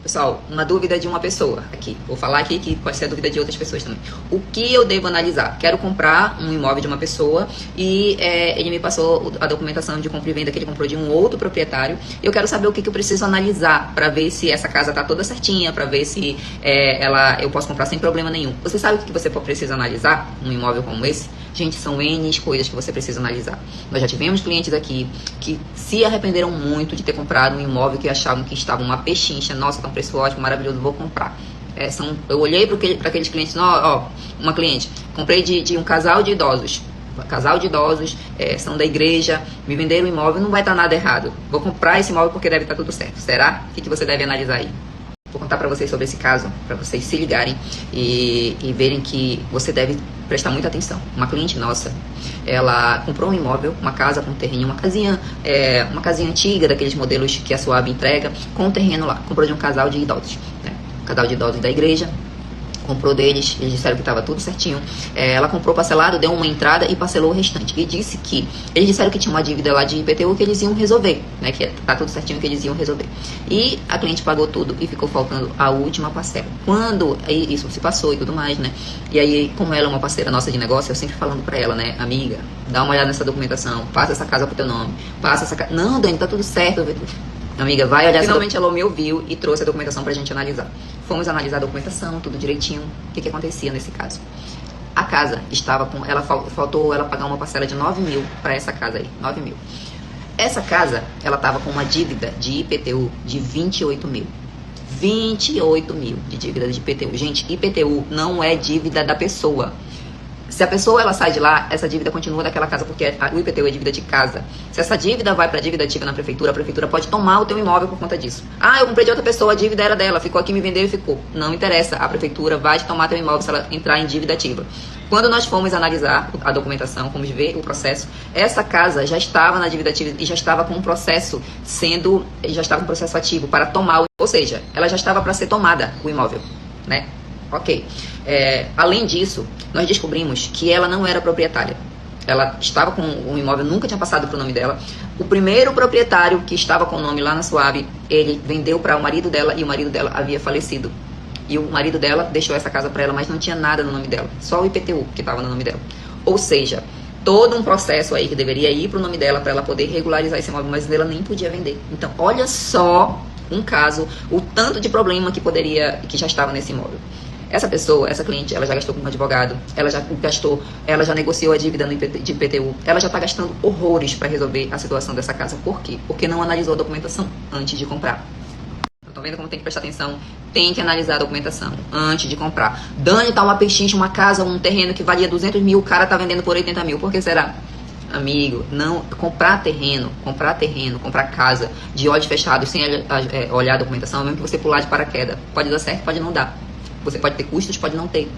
Pessoal, uma dúvida de uma pessoa aqui. Vou falar aqui que pode ser a dúvida de outras pessoas também. O que eu devo analisar? Quero comprar um imóvel de uma pessoa e ele me passou a documentação de compra e venda que ele comprou de um outro proprietário. Eu quero saber o que eu preciso analisar para ver se essa casa está toda certinha, para ver se eu posso comprar sem problema nenhum. Você sabe o que você precisa analisar num imóvel como esse? Gente, são N coisas que você precisa analisar. Nós já tivemos clientes aqui que se arrependeram muito de ter comprado um imóvel que achavam que estava uma pechincha. Nossa, tá um preço ótimo, maravilhoso, vou comprar. Eu olhei para aqueles clientes, uma cliente, comprei de um casal de idosos. São da igreja, me venderam o imóvel, não vai estar nada errado. Vou comprar esse imóvel porque deve estar tudo certo. Será? O que você deve analisar aí? Vou contar para vocês sobre esse caso, para vocês se ligarem e verem que você deve prestar muita atenção. Uma cliente nossa, ela comprou um imóvel, uma casa com terreno, uma casinha antiga, daqueles modelos que a Suab entrega, com um terreno lá. Comprou de um casal de idosos, né? Um casal de idosos da igreja. Comprou deles, eles disseram que estava tudo certinho. Ela comprou parcelado, deu uma entrada e parcelou o restante. E disse que, eles disseram que tinha uma dívida lá de IPTU que eles iam resolver, né? Que tá tudo certinho que eles iam resolver. E a cliente pagou tudo e ficou faltando a última parcela. Aí isso se passou e tudo mais, né? E aí, como ela é uma parceira nossa de negócio, eu sempre falando pra ela, né? Amiga, dá uma olhada nessa documentação, passa essa casa pro teu nome, passa essa casa. Não, Dani, tá tudo certo. Amiga, vai olhar. Finalmente ela me ouviu e trouxe a documentação pra gente analisar. Fomos analisar a documentação, tudo direitinho. O que acontecia nesse caso? A casa estava com... Faltou ela pagar uma parcela de 9 mil pra essa casa aí. 9 mil. Essa casa, ela estava com uma dívida de IPTU de 28 mil. 28 mil de dívida de IPTU. Gente, IPTU não é dívida da pessoa. Se a pessoa ela sai de lá, essa dívida continua daquela casa, porque o IPTU é dívida de casa. Se essa dívida vai para a dívida ativa na prefeitura, a prefeitura pode tomar o teu imóvel por conta disso. Ah, eu comprei de outra pessoa, a dívida era dela, ficou aqui, me vendeu e ficou. Não interessa, a prefeitura vai tomar teu imóvel se ela entrar em dívida ativa. Quando nós fomos analisar a documentação, fomos ver o processo, essa casa já estava na dívida ativa e já estava com um processo ativo para tomar, ou seja, ela já estava para ser tomada, o imóvel, né? Ok. Além disso, nós descobrimos que ela não era proprietária. Ela estava com o imóvel, nunca tinha passado para o nome dela. O primeiro proprietário que estava com o nome lá na Suab, ele vendeu para o marido dela e o marido dela havia falecido. E o marido dela deixou essa casa para ela, mas não tinha nada no nome dela. Só o IPTU que estava no nome dela. Ou seja, todo um processo aí que deveria ir para o nome dela para ela poder regularizar esse imóvel, mas ela nem podia vender. Então, olha só um caso, o tanto de problema que já estava nesse imóvel. Essa pessoa, essa cliente, ela já gastou com um advogado, ela já negociou a dívida de IPTU, ela já está gastando horrores para resolver a situação dessa casa. Por quê? Porque não analisou a documentação antes de comprar. Estão vendo como tem que prestar atenção? Tem que analisar a documentação antes de comprar. Dani, tá uma pechincha, uma casa, um terreno que valia 200 mil, o cara tá vendendo por 80 mil. Por que será? Amigo, não comprar terreno, comprar casa de olhos fechados sem olhar a documentação, mesmo que você pular de paraquedas. Pode dar certo, pode não dar. Você pode ter custos, pode não ter,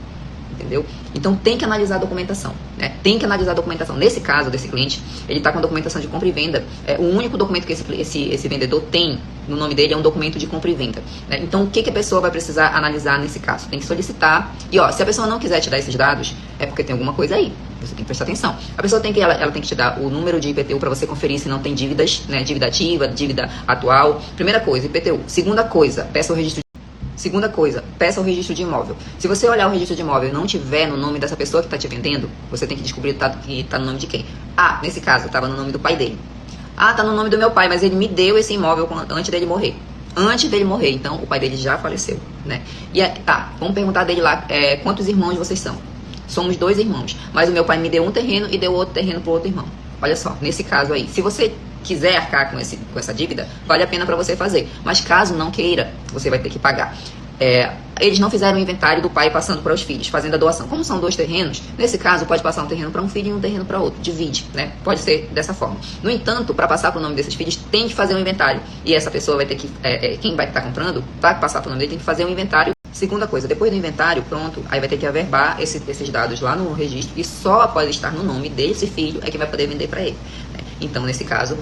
entendeu? Então tem que analisar a documentação, né? Tem que analisar a documentação. Nesse caso desse cliente, ele está com a documentação de compra e venda. O único documento que esse vendedor tem no nome dele é um documento de compra e venda, né? Então o que a pessoa vai precisar analisar nesse caso? Tem que solicitar. E se a pessoa não quiser te dar esses dados, é porque tem alguma coisa aí. Você tem que prestar atenção. A pessoa ela tem que te dar o número de IPTU para você conferir se não tem dívidas, né? Dívida ativa, dívida atual. Primeira coisa, IPTU. Segunda coisa, peça o registro de imóvel. Se você olhar o registro de imóvel e não tiver no nome dessa pessoa que está te vendendo, você tem que descobrir que está no nome de quem. Nesse caso, estava no nome do pai dele. Está no nome do meu pai, mas ele me deu esse imóvel antes dele morrer. Então o pai dele já faleceu, né? E vamos perguntar dele lá, quantos irmãos vocês são? Somos 2 irmãos, mas o meu pai me deu um terreno e deu outro terreno para o outro irmão. Olha só, nesse caso aí, se você quiser arcar com essa dívida, vale a pena para você fazer. Mas caso não queira, você vai ter que pagar. Eles não fizeram o inventário do pai passando para os filhos, fazendo a doação. Como são 2 terrenos, nesse caso pode passar um terreno para um filho e um terreno para outro. Divide, né? Pode ser dessa forma. No entanto, para passar para o nome desses filhos, tem que fazer um inventário. E essa pessoa vai ter que... quem vai estar comprando, para passar para o nome dele, tem que fazer um inventário. Segunda coisa, depois do inventário, pronto, aí vai ter que averbar esses dados lá no registro e só após estar no nome desse filho é que vai poder vender para ele. Então, nesse caso,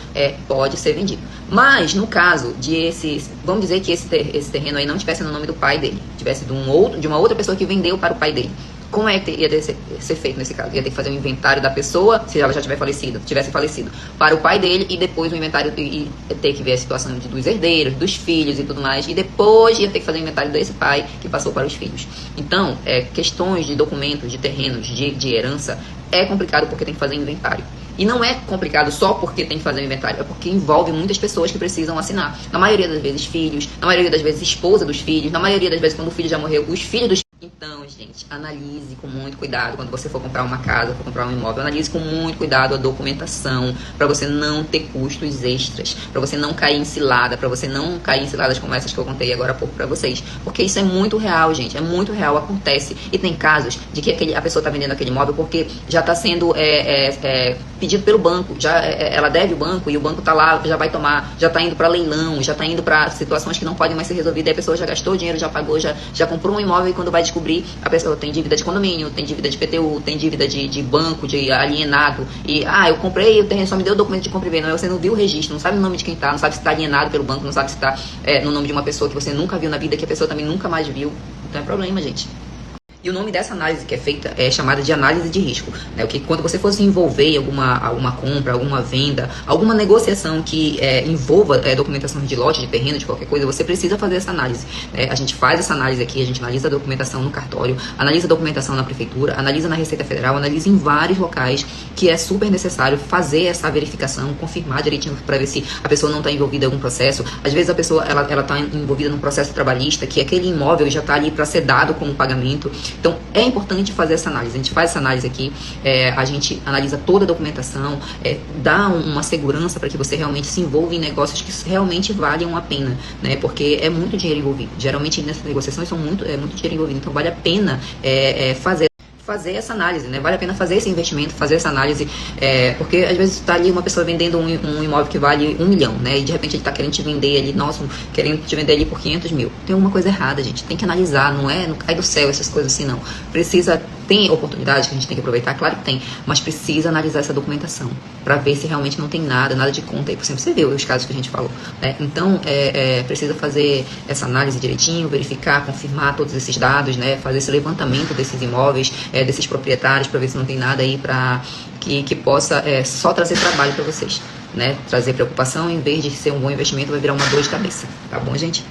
pode ser vendido. Mas, no caso vamos dizer que esse terreno aí não tivesse no nome do pai dele, tivesse de uma outra pessoa que vendeu para o pai dele. Como é que ia ter ser feito nesse caso? Ia ter que fazer um inventário da pessoa, se ela já tivesse falecido, para o pai dele, e depois o inventário ia ter que ver a situação dos herdeiros, dos filhos e tudo mais, e depois ia ter que fazer o inventário desse pai que passou para os filhos. Então, questões de documentos, de terrenos, de herança, é complicado porque tem que fazer inventário. E não é complicado só porque tem que fazer o inventário, é porque envolve muitas pessoas que precisam assinar. Na maioria das vezes, filhos, na maioria das vezes, esposa dos filhos, na maioria das vezes, quando o filho já morreu, os filhos dos. Então, gente, analise com muito cuidado quando você for comprar uma casa, for comprar um imóvel, analise com muito cuidado a documentação, para você não ter custos extras, para você não cair em cilada, para você não cair em ciladas como essas que eu contei agora há pouco para vocês, porque isso é muito real, gente, é muito real, acontece, e tem casos de que a pessoa está vendendo aquele imóvel porque já está sendo pedido pelo banco, ela deve o banco e o banco está lá, já vai tomar, já está indo para leilão, já está indo para situações que não podem mais ser resolvidas, e a pessoa já gastou o dinheiro, já pagou, já comprou um imóvel, e quando vai descobrir, a pessoa tem dívida de condomínio, tem dívida de PTU, tem dívida de banco, de alienado, e eu comprei, o terreno só me deu o documento de compra e venda, mas você não viu o registro, não sabe o nome de quem tá, não sabe se está alienado pelo banco, não sabe se está no nome de uma pessoa que você nunca viu na vida, que a pessoa também nunca mais viu. Então é problema, gente. E o nome dessa análise que é feita é chamada de análise de risco, né? O que quando você for se envolver em alguma compra, alguma venda, alguma negociação que envolva documentação de lote, de terreno, de qualquer coisa, você precisa fazer essa análise, né? A gente faz essa análise aqui, a gente analisa a documentação no cartório, analisa a documentação na prefeitura, analisa na Receita Federal, analisa em vários locais, que é super necessário fazer essa verificação, confirmar direitinho para ver se a pessoa não está envolvida em algum processo. Às vezes a pessoa ela está envolvida num processo trabalhista, que aquele imóvel já está ali para ser dado como pagamento. Então, é importante fazer essa análise. A gente faz essa análise aqui, a gente analisa toda a documentação, dá uma segurança para que você realmente se envolva em negócios que realmente valham a pena, né? Porque é muito dinheiro envolvido. Geralmente, nessas negociações, é muito dinheiro envolvido. Então, vale a pena fazer essa análise, né? Vale a pena fazer esse investimento, fazer essa análise, porque às vezes está ali uma pessoa vendendo um imóvel que vale 1 milhão, né? E de repente ele está querendo te vender ali, querendo te vender ali por 500 mil. Tem alguma coisa errada, gente. Tem que analisar, não cai do céu essas coisas assim, não. Tem oportunidade que a gente tem que aproveitar, claro que tem, mas precisa analisar essa documentação para ver se realmente não tem nada de conta aí por cima. Você viu os casos que a gente falou, né? Então, precisa fazer essa análise direitinho, verificar, confirmar todos esses dados, né? Fazer esse levantamento desses imóveis, desses proprietários, para ver se não tem nada aí que possa só trazer trabalho para vocês, né? Trazer preocupação, em vez de ser um bom investimento, vai virar uma dor de cabeça, tá bom, gente?